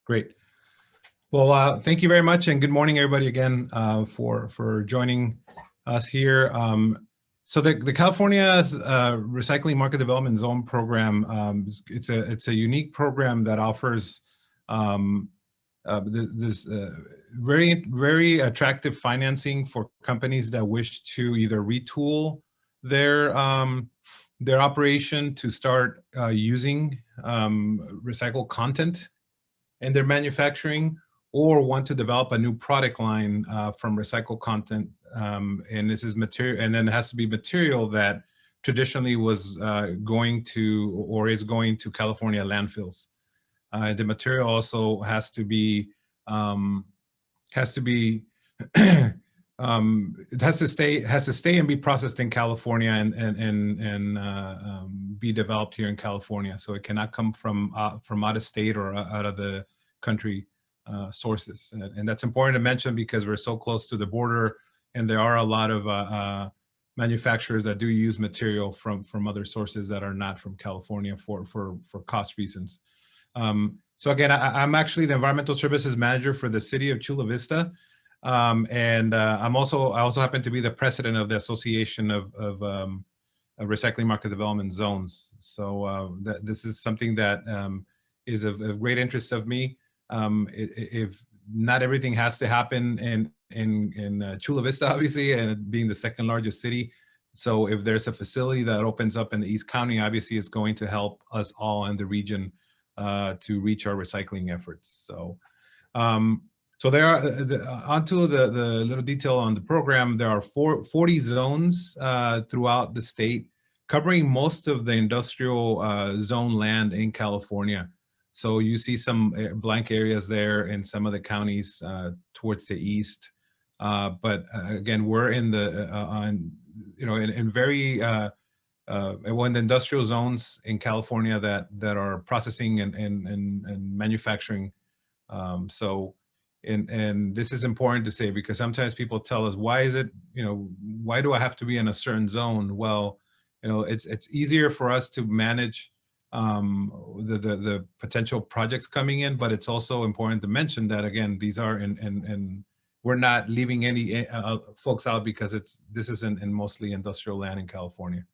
Great. Well, thank you very much, and good morning, everybody, again, for joining us here. So the California Recycling Market Development Zone program, it's a unique program that offers this very attractive financing for companies that wish to either retool their operation to start using recycled content in their manufacturing, or want to develop a new product line from recycled content. And this is material, and then it has to be material that traditionally was going to or is going to California landfills. The material also has to be it has to stay and be processed in California and be developed here in California. So it cannot come from out of state or out of the country sources. And that's important to mention because we're so close to the border, and there are a lot of manufacturers that do use material from other sources that are not from California for cost reasons. So again, I'm actually the environmental services manager for the city of Chula Vista. And I also happen to be the president of the Association of Recycling Market Development Zones. So this is something that is of great interest of me. If not everything has to happen in Chula Vista, obviously, and being the second largest city. So if there's a facility that opens up in the East County, obviously it's going to help us all in the region to reach our recycling efforts. So. So there are, onto the little detail on the program, there are 40 zones throughout the state, covering most of the industrial zone land in California. So you see some blank areas there in some of the counties towards the east. But again, we're in the, in very, in the industrial zones in California that are processing and manufacturing. And this is important to say because sometimes people tell us, why is it, why do I have to be in a certain zone? Well, it's easier for us to manage the potential projects coming in, but it's also important to mention that, again, these are and we're not leaving any folks out because this is in mostly industrial land in California.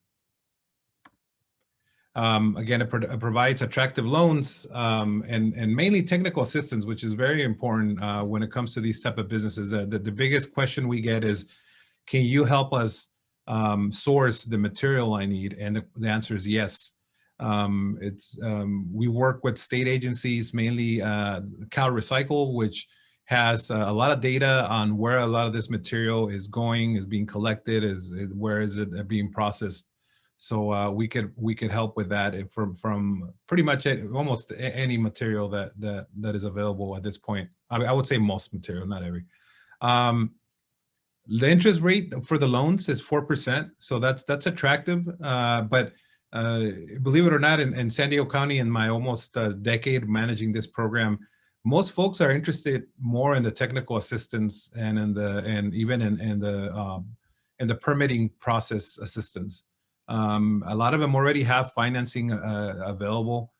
Again, it provides attractive loans and mainly technical assistance, which is very important when it comes to these type of businesses. The biggest question we get is, can you help us source the material I need? And the answer is yes. We work with state agencies, mainly Cal Recycle, which has a lot of data on where a lot of this material is going, is being collected, where is it being processed. So we could help with that from pretty much almost any material that is available at this point. I would say most material, not every. The interest rate for the loans is 4%, so that's attractive. But believe it or not, in San Diego County, in my almost decade managing this program, most folks are interested more in the technical assistance and even in the permitting process assistance. A lot of them already have financing available.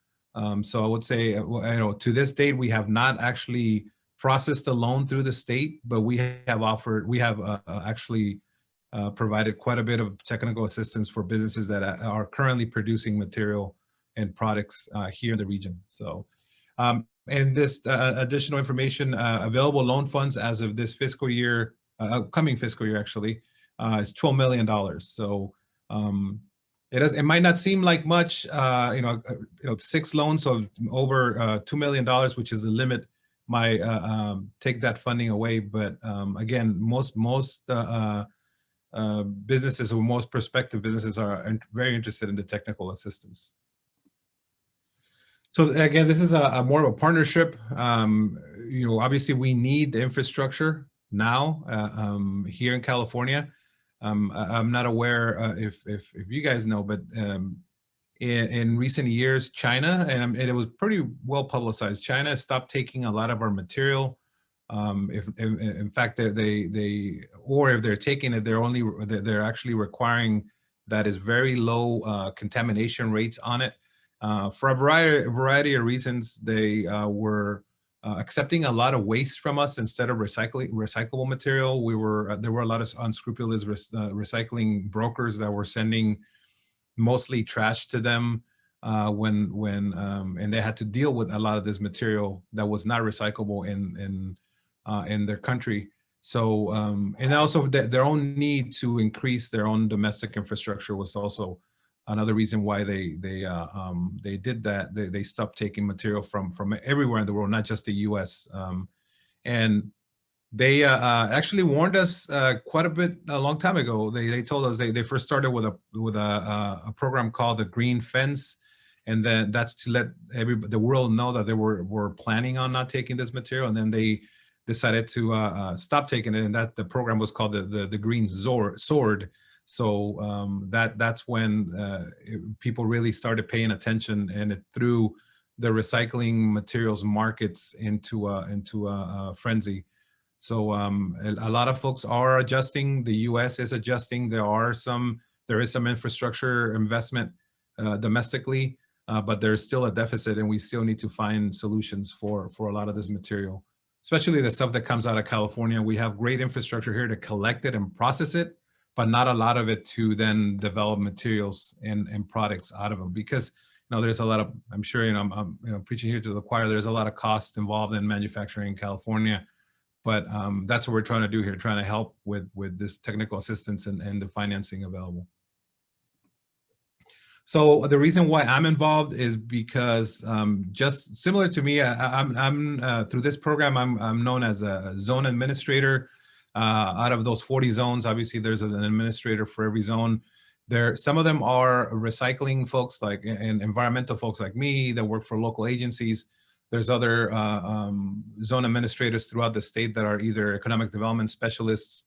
So I would say, to this date, we have not actually processed a loan through the state, but we have actually provided quite a bit of technical assistance for businesses that are currently producing material and products here in the region. So, and this additional information, available loan funds as of this fiscal year, upcoming fiscal year actually, is $12 million. So it might not seem like much, 6 loans of over $2 million, which is the limit, might take that funding away. But again, most businesses or most prospective businesses are very interested in the technical assistance. So again, this is a more of a partnership. Obviously we need the infrastructure now here in California. I'm not aware if you guys know, but in recent years, China, and it was pretty well publicized, China stopped taking a lot of our material. In fact, if they're taking it, they're actually requiring that is very low contamination rates on it. For a variety of reasons, they were accepting a lot of waste from us instead of recyclable material. There were a lot of unscrupulous recycling brokers that were sending mostly trash to them and they had to deal with a lot of this material that was not recyclable in their country. So and also their own need to increase their own domestic infrastructure was also another reason why they did that. They stopped taking material from everywhere in the world, not just the U.S. And they actually warned us quite a long time ago. They told us they first started with a program called the Green Fence, and then that's to let the world know that they were planning on not taking this material, and then they decided to stop taking it, and that the program was called the Green Sword. So that's when people really started paying attention, and it threw the recycling materials markets into a frenzy. So a lot of folks are adjusting. The U.S. is adjusting. There is some infrastructure investment domestically, but there's still a deficit, and we still need to find solutions for a lot of this material, especially the stuff that comes out of California. We have great infrastructure here to collect it and process it, but not a lot of it to then develop materials and products out of them, because there's a lot of, I'm sure, I'm preaching here to the choir. There's a lot of cost involved in manufacturing in California. But that's what we're trying to do here, trying to help with this technical assistance and the financing available. So the reason why I'm involved is because just similar to me, I'm through this program, I'm known as a zone administrator. Out of those 40 zones, obviously there's an administrator for every zone. Some of them are recycling folks and environmental folks like me that work for local agencies. There's other zone administrators throughout the state that are either economic development specialists,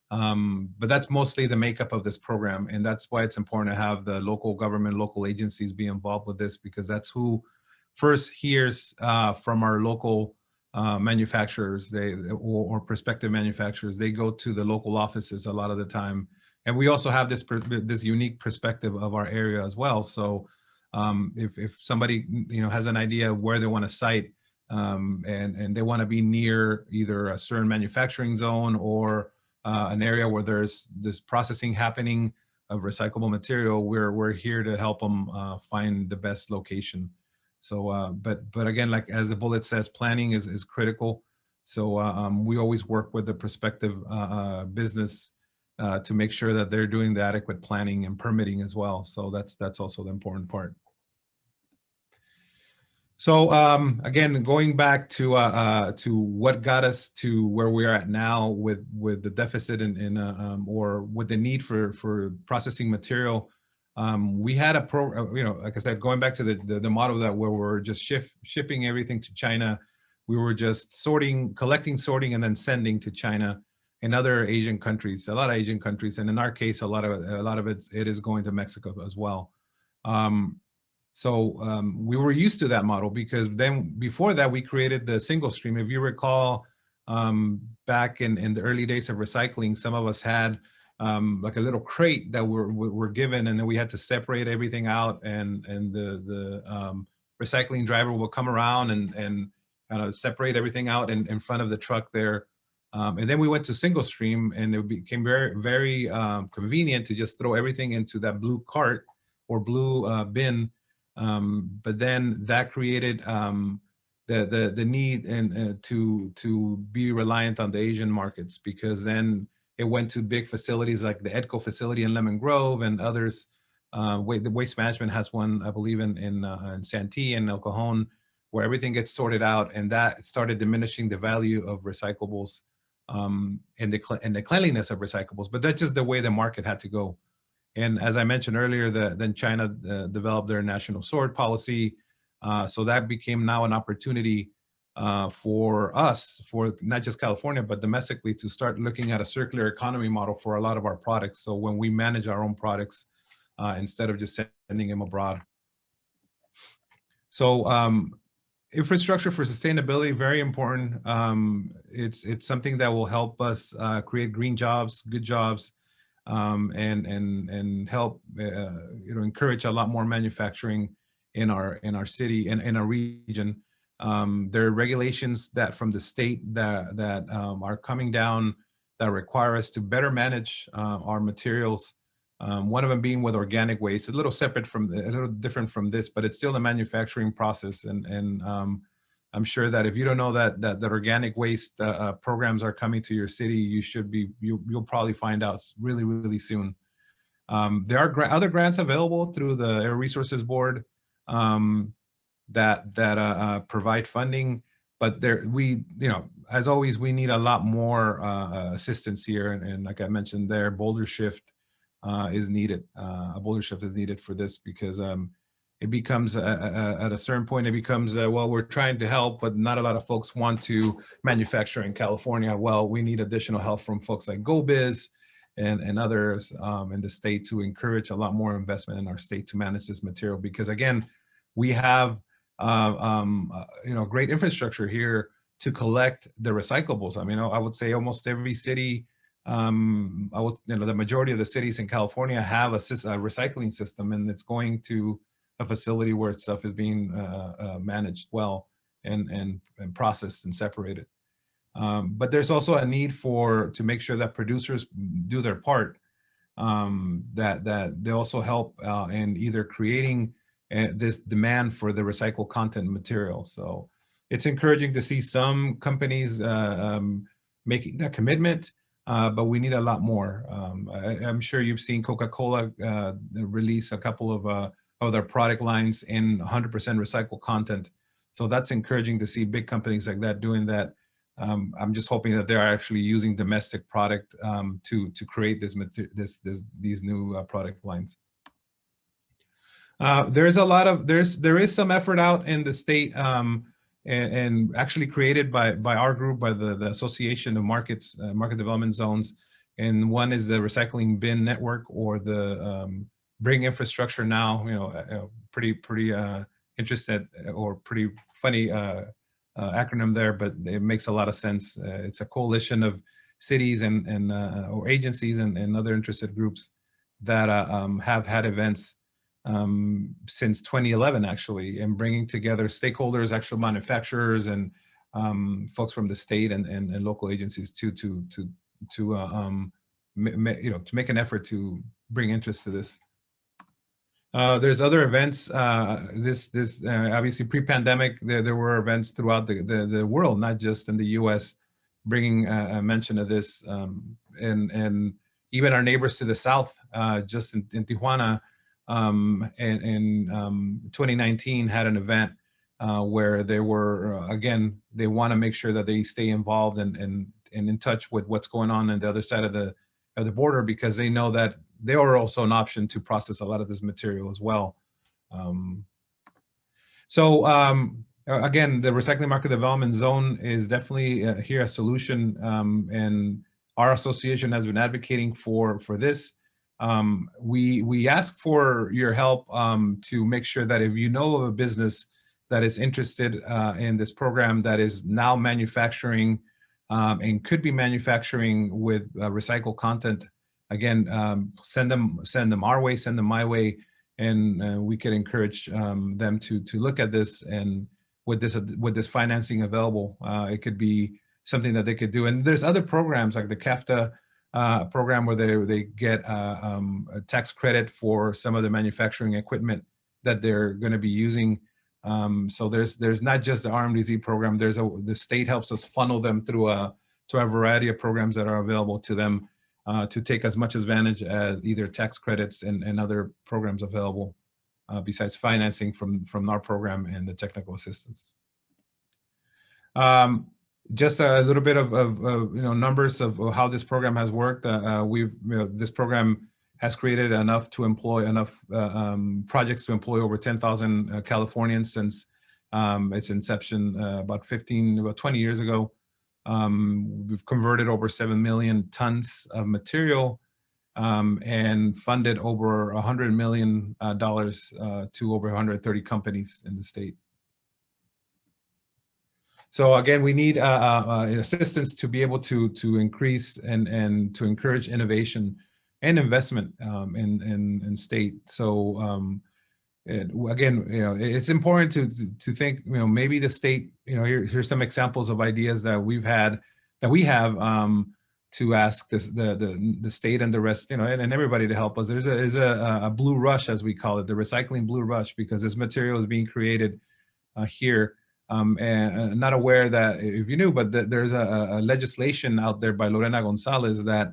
but that's mostly the makeup of this program. And that's why it's important to have the local government, local agencies be involved with this, because that's who first hears from our local manufacturers or prospective manufacturers. They go to the local offices a lot of the time. And we also have this unique perspective of our area as well. So if somebody has an idea of where they want to site and they want to be near either a certain manufacturing zone or an area where there's this processing happening of recyclable material, we're here to help them find the best location. So but again, like as the bullet says, planning is critical. So we always work with the prospective business to make sure that they're doing the adequate planning and permitting as well. So that's also the important part. So again, going back to what got us to where we are at now with the deficit or with the need for processing material, we had a like I said, going back to the model that where we're just shipping everything to China. We were just collecting, sorting, and then sending to China and other Asian countries, a lot of Asian countries, and in our case, a lot of it is going to Mexico as well. So we were used to that model, because then before that we created the single stream. If you recall, back in the early days of recycling, some of us had like a little crate that we're given, and then we had to separate everything out, and the recycling driver will come around and kind of separate everything out in front of the truck there. And then we went to single stream, and it became very, very convenient to just throw everything into that blue cart or blue bin. But then that created the need to be reliant on the Asian markets, because then it went to big facilities like the EDCO facility in Lemon Grove and others. The Waste Management has one, I believe, in Santee and El Cajon, where everything gets sorted out, and that started diminishing the value of recyclables and the cleanliness of recyclables. But that's just the way the market had to go. And as I mentioned earlier, then China developed their national sword policy. So that became now an opportunity for us, for not just California, but domestically, to start looking at a circular economy model for a lot of our products. So when we manage our own products, instead of just sending them abroad. So infrastructure for sustainability, very important. It's something that will help us create green jobs, good jobs, and help encourage a lot more manufacturing in our city and in our region. There are regulations that from the state that are coming down that require us to better manage our materials. One of them being with organic waste, a little separate from, a little different from this, but it's still a manufacturing process. And I'm sure that if you don't know that organic waste programs are coming to your city, you'll probably find out really, really soon. There are other grants available through the Air Resources Board that provide funding, but as always, we need a lot more assistance here. And like I mentioned there, boulder shift is needed. A boulder shift is needed for this, because it becomes at a certain point, it becomes, well, we're trying to help, but not a lot of folks want to manufacture in California. Well, we need additional help from folks like GoBiz and others in the state to encourage a lot more investment in our state to manage this material, because again, we have great infrastructure here to collect the recyclables. I mean, I would say almost every city, the majority of the cities in California have a recycling system, and it's going to a facility where stuff is being managed well and processed and separated. But there's also a need to make sure that producers do their part, that they also help in either creating this demand for the recycled content material. So it's encouraging to see some companies making that commitment, but we need a lot more. I'm sure you've seen Coca-Cola release a couple of their product lines in 100% recycled content. So that's encouraging to see big companies like that doing that. I'm just hoping that they're actually using domestic product to create these new product lines. There is some effort out in the state and actually created by our group, by the Association of Market Development Zones. And one is the Recycling Bin Network, or the Bring Infrastructure Now, pretty interested, or pretty funny acronym there, but it makes a lot of sense. It's a coalition of cities or agencies and other interested groups that have had events since 2011, actually, and bringing together stakeholders, actual manufacturers, and folks from the state and local agencies to make an effort to bring interest to this. There's other events. Obviously pre-pandemic, there were events throughout the world, not just in the U.S., bringing a mention of this, and even our neighbors to the south, just in Tijuana, in 2019 had an event where they were again, they want to make sure that they stay involved and in touch with what's going on the other side of the border, because they know that they are also an option to process a lot of this material as well. Again, the Recycling Market Development Zone is definitely here a solution, and our association has been advocating for this. We ask for your help to make sure that if you know of a business that is interested in this program, that is now manufacturing and could be manufacturing with recycled content, again, send them our way, send them my way, and we could encourage them to look at this. And with this financing available, it could be something that they could do. And there's other programs like the CAFTA program where they get a tax credit for some of the manufacturing equipment that they're going to be using. So there's not just the RMDZ program. The state helps us funnel them through to a variety of programs that are available to them to take as much advantage as either tax credits and other programs available besides financing from our program and the technical assistance. Just a little bit of numbers of how this program has worked. This program has created enough projects to employ over 10,000 Californians since its inception about 20 years ago. We've converted over 7 million tons of material and funded over $100 million to over 130 companies in the state. So again, we need assistance to be able to increase and to encourage innovation and investment in state. So again, it's important to think, maybe the state, here's some examples of ideas that we have to ask the state and the rest, and everybody to help us. There's a blue rush, as we call it, the recycling blue rush, because this material is being created here. And not aware that, if you knew, but there's a legislation out there by Lorena Gonzalez that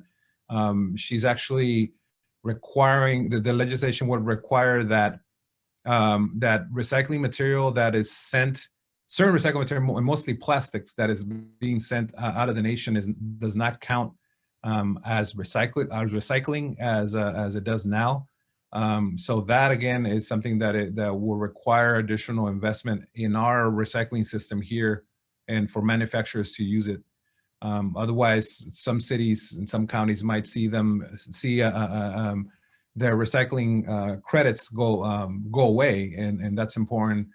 she's actually requiring, the legislation would require that that recycling material that is sent, certain recycling material, mostly plastics, that is being sent out of the nation does not count as recycling as it does now. So that, again, is something that will require additional investment in our recycling system here, and for manufacturers to use it. Otherwise, some cities and some counties might see their recycling credits go away, and that's important.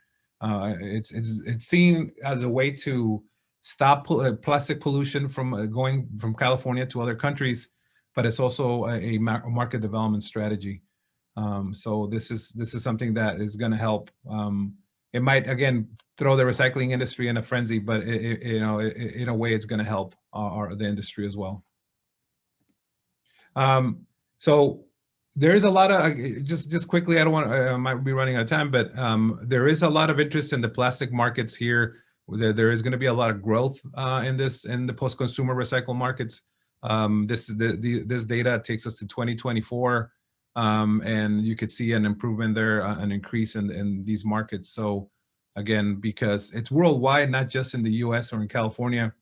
It's seen as a way to stop plastic pollution from going from California to other countries, but it's also a market development strategy. So this is something that is going to help. It might, again, throw the recycling industry in a frenzy, but in a way, it's going to help the industry as well. So there is a lot of, just quickly, I might be running out of time, but there is a lot of interest in the plastic markets here. There is going to be a lot of growth in the post-consumer recycle markets. This data takes us to 2024. And you could see an improvement there, an increase in these markets. So again, because it's worldwide, not just in the US or in California.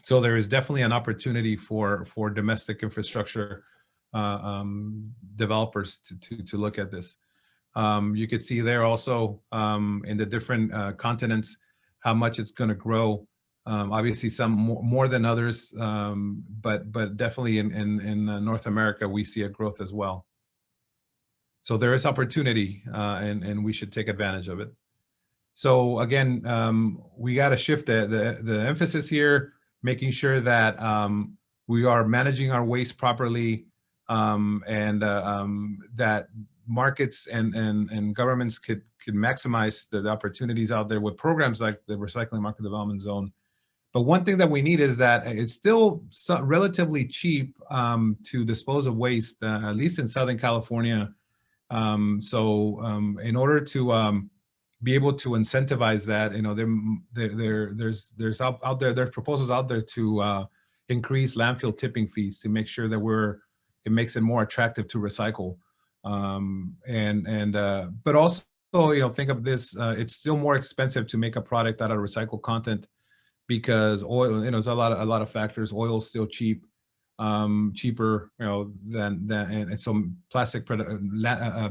So there is definitely an opportunity for domestic infrastructure developers to look at this. You could see there also in the different continents how much it's going to grow. Obviously, some more than others, but definitely in North America, we see a growth as well. So there is opportunity, and we should take advantage of it. So again, we got to shift the emphasis here, making sure that we are managing our waste properly, and that markets and governments could maximize the opportunities out there with programs like the Recycling Market Development Zone. But one thing that we need is that it's still relatively cheap to dispose of waste, at least in Southern California. In order to be able to incentivize that, there's proposals out there to increase landfill tipping fees to make sure that it makes it more attractive to recycle. But also, think of this, it's still more expensive to make a product out of recycled content, because oil, there's a lot of factors. Oil is still cheap. Cheaper, and so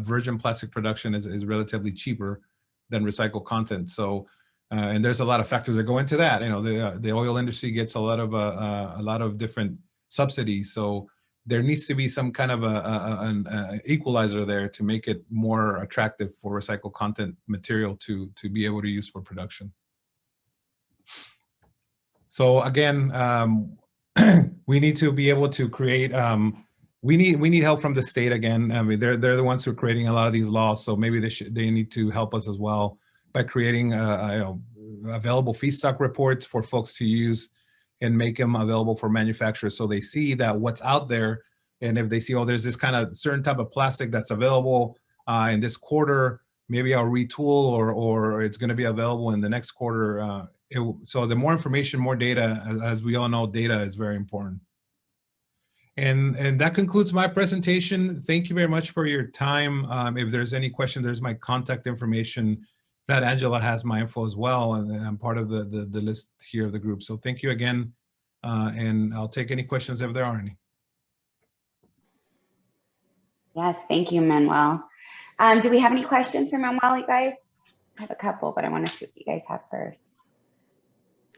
virgin plastic production is relatively cheaper than recycled content. So, and there's a lot of factors that go into that. The oil industry gets a lot of different subsidies. So there needs to be some kind of an equalizer there to make it more attractive for recycled content material to be able to use for production. So again, we need to be able to create, we need help from the state again. I mean, they're the ones who are creating a lot of these laws, so maybe they need to help us as well by creating available feedstock reports for folks to use and make them available for manufacturers, so they see that what's out there. And if they see, oh, there's this kind of certain type of plastic that's available in this quarter, maybe I'll retool, or it's going to be available in the next quarter. So the more information, more data, as we all know, data is very important. And that concludes my presentation. Thank you very much for your time. If there's any questions, there's my contact information. That Angela has my info as well, and I'm part of the list here of the group. So thank you again, and I'll take any questions if there are any. Yes, thank you, Manuel. Do we have any questions for Manuel, you guys? I have a couple, but I want to see what you guys have first.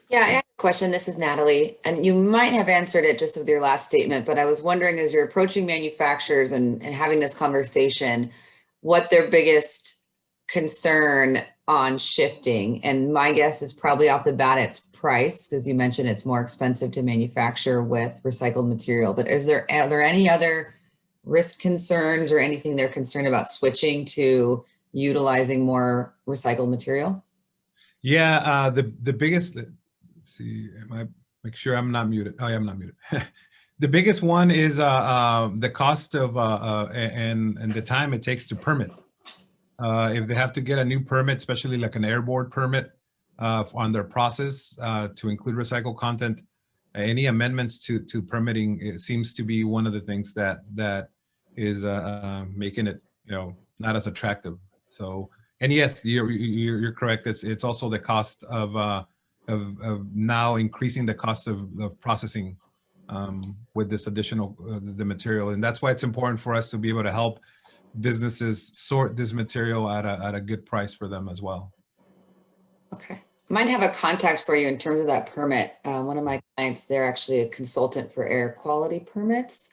Yeah, I have a question. This is Natalie, and you might have answered it just with your last statement, but I was wondering, as you're approaching manufacturers and having this conversation, what their biggest concern on shifting. And my guess is probably off the bat, it's price, because you mentioned it's more expensive to manufacture with recycled material. But are there any other risk concerns or anything they're concerned about switching to utilizing more recycled material? Yeah, the biggest, let's see, make sure I'm not muted. Oh, yeah, I'm not muted. The biggest one is the cost of and the time it takes to permit. If they have to get a new permit, especially like an airborne permit on their process to include recycled content, any amendments to permitting, it seems to be one of the things that is making it, not as attractive. So, and yes, you're correct. It's also the cost of now increasing the cost of processing with this additional the material, and that's why it's important for us to be able to help businesses sort this material at a good price for them as well. Okay. I might have a contact for you in terms of that permit. One of my clients, they're actually a consultant for air quality permits.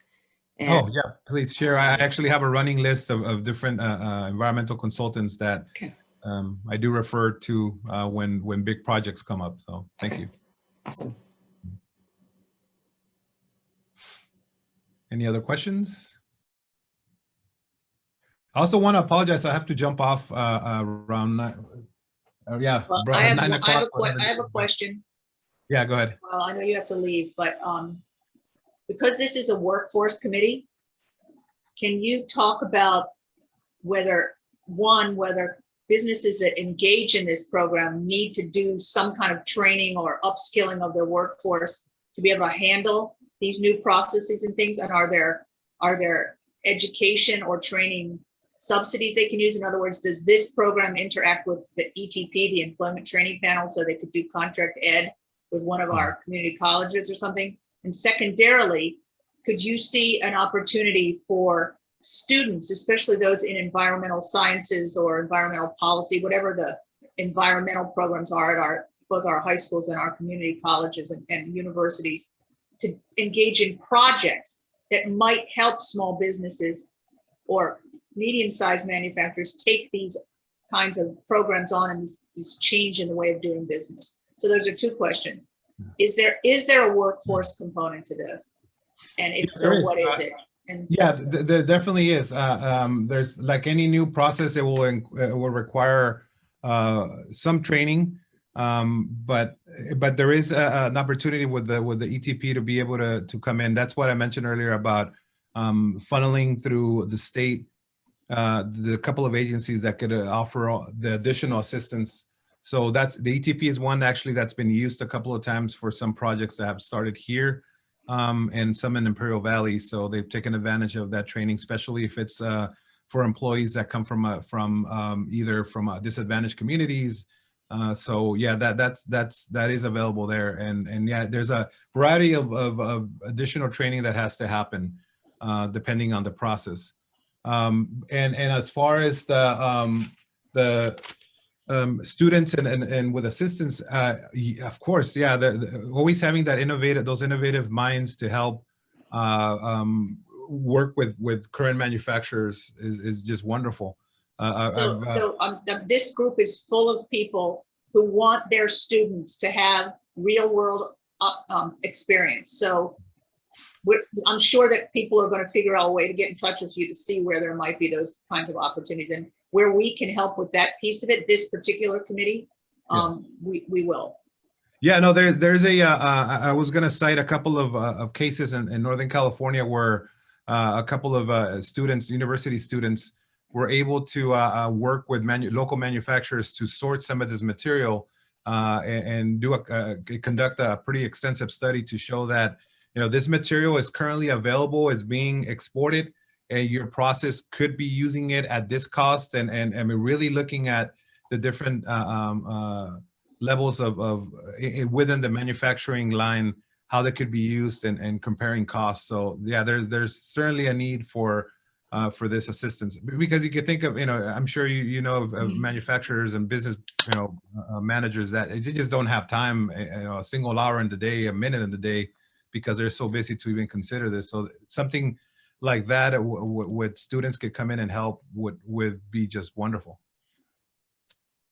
And Oh, yeah, please share. I actually have a running list of different environmental consultants that okay. I do refer to when big projects come up. So thank Okay. you. Awesome. Any other questions? I also want to apologize. I have to jump off around yeah. Well, bro- I have 9 o'clock. a question. Yeah, go ahead. Well, I know you have to leave, but because this is a workforce committee, can you talk about whether businesses that engage in this program need to do some kind of training or upskilling of their workforce to be able to handle these new processes and things? And are there education or training subsidies they can use? In other words, does this program interact with the ETP, the Employment Training Panel, so they could do contract ed with one of our community colleges or something? And secondarily, could you see an opportunity for students, especially those in environmental sciences or environmental policy, whatever the environmental programs are at both our high schools and our community colleges and universities, to engage in projects that might help small businesses or medium-sized manufacturers take these kinds of programs on and this change in the way of doing business? So those are two questions. Is there a workforce component to this? And if so, what is it? And yeah, there definitely is. There's, like any new process, it will require some training, but there is an opportunity with the ETP to be able to come in. That's what I mentioned earlier about funneling through the state, the couple of agencies that could offer the additional assistance. So that's the ETP is one actually that's been used a couple of times for some projects that have started here. And some in Imperial Valley, so they've taken advantage of that training, especially if it's for employees that come from either from disadvantaged communities. So yeah, that is available there, and yeah, there's a variety of additional training that has to happen depending on the process. And as far as the students and with assistance, of course, yeah, always having those innovative minds to help work with current manufacturers is just wonderful. This group is full of people who want their students to have real world experience. So I'm sure that people are going to figure out a way to get in touch with you to see where there might be those kinds of opportunities, and where we can help with that piece of it, this particular committee, we will. Yeah, no, there's I was going to cite a couple of cases in Northern California where a couple of students, university students, were able to work with local manufacturers to sort some of this material and conduct a pretty extensive study to show that, this material is currently available, it's being exported, and your process could be using it at this cost, and we're really looking at the different levels of within the manufacturing line, how they could be used, and comparing costs. So yeah, there's certainly a need for this assistance, because you could think of, I'm sure you know of manufacturers and business managers that they just don't have time, a single hour in the day, a minute in the day, because they're so busy to even consider this. So something like that with students could come in and help would be just wonderful.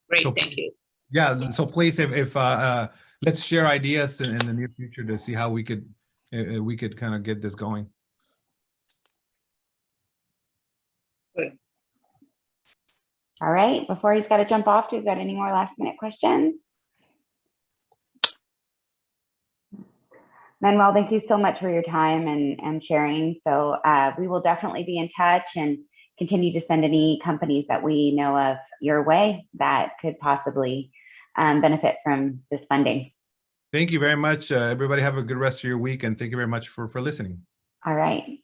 Great, So, thank you. Yeah, so please, if let's share ideas in the near future to see how we could kind of get this going. Good. All right, before he's got to jump off, do we got any more last minute questions? Manuel, thank you so much for your time and sharing. So we will definitely be in touch and continue to send any companies that we know of your way that could possibly benefit from this funding. Thank you very much. Everybody have a good rest of your week, and thank you very much for listening. All right.